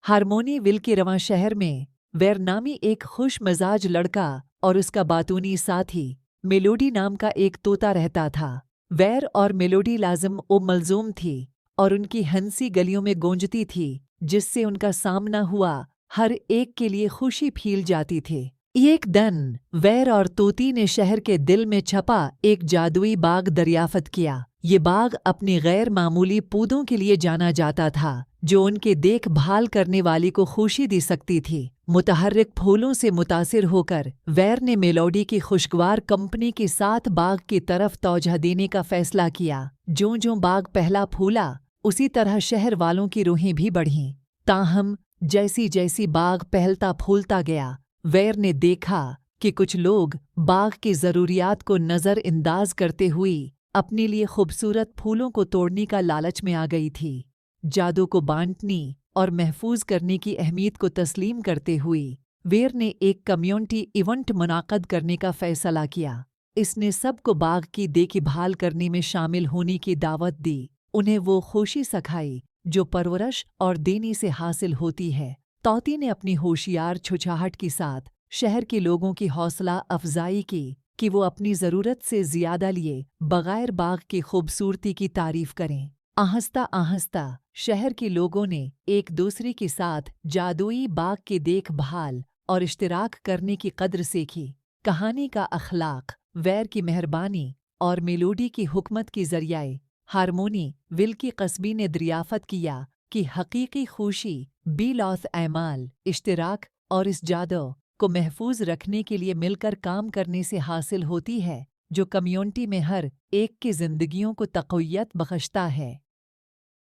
Harmony will के रवां शहर में वैर नामी एक खुश मिजाज लड़का और उसका बातूनी साथी मेलोडी नाम का एक तोता रहता था। वैर और मेलोडी लाजिम ओ मलजूम थी और उनकी हंसी गलियों में गूंजती थी, जिससे उनका सामना हुआ हर एक के लिए खुशी फील जाती थी। एक दिन वैर और तोती ने शहर के दिल में छपा एक जादुई बाग दरियाफ्त किया। ये बाग अपनी गैर मामूली पौधों के लिए जाना जाता था, जो उनके देखभाल करने वाली को खुशी दे सकती थी। मुतहर्रिक फूलों से मुतासिर होकर वैर ने मेलोडी की खुशगवार कंपनी के साथ बाग की तरफ तवज्जो देने का फैसला किया। ज्यों-ज्यों बाग पहला फूला, उसी तरह शहर वालों की रूहें भी बढ़ीं। ताहम जैसी जैसी बाग पहलता फूलता गया, वैर ने देखा कि कुछ लोग बाग की ज़रूरियात को नज़रअंदाज करते हुए अपने लिए खूबसूरत फूलों को तोड़ने का लालच में आ गई थी। जादू को बांटने और महफूज करने की अहमियत को तस्लीम करते हुए वैर ने एक कम्युनिटी इवेंट मुनाक़द करने का फ़ैसला किया। इसने सबको बाग की देखभाल करने में शामिल होने की दावत दी। उन्हें वो खुशी सिखाई जो परवरिश और देने से हासिल होती है। तोती ने अपनी होशियार छुछाहट के साथ शहर के लोगों की हौसला अफजाई की कि वो अपनी ज़रूरत से ज़्यादा लिए बगैर बाग की खूबसूरती की तारीफ़ करें। आहिस्ता आहिस्ता शहर के लोगों ने एक दूसरे के साथ जादुई बाग की देखभाल और इश्तिराक करने की कद्र सीखी। कहानी का अखलाक वैर की मेहरबानी और मेलोडी की हुकमत के ज़रिए हारमोनी विल की कस्बी ने दरियाफ़त किया कि हकीकी खुशी बिलौथ ऐमाल, इश्तिराक और इस जादू को महफूज रखने के लिए मिलकर काम करने से हासिल होती है, जो कम्युनिटी में हर एक की ज़िंदगियों को तक़वियत बख्शता है।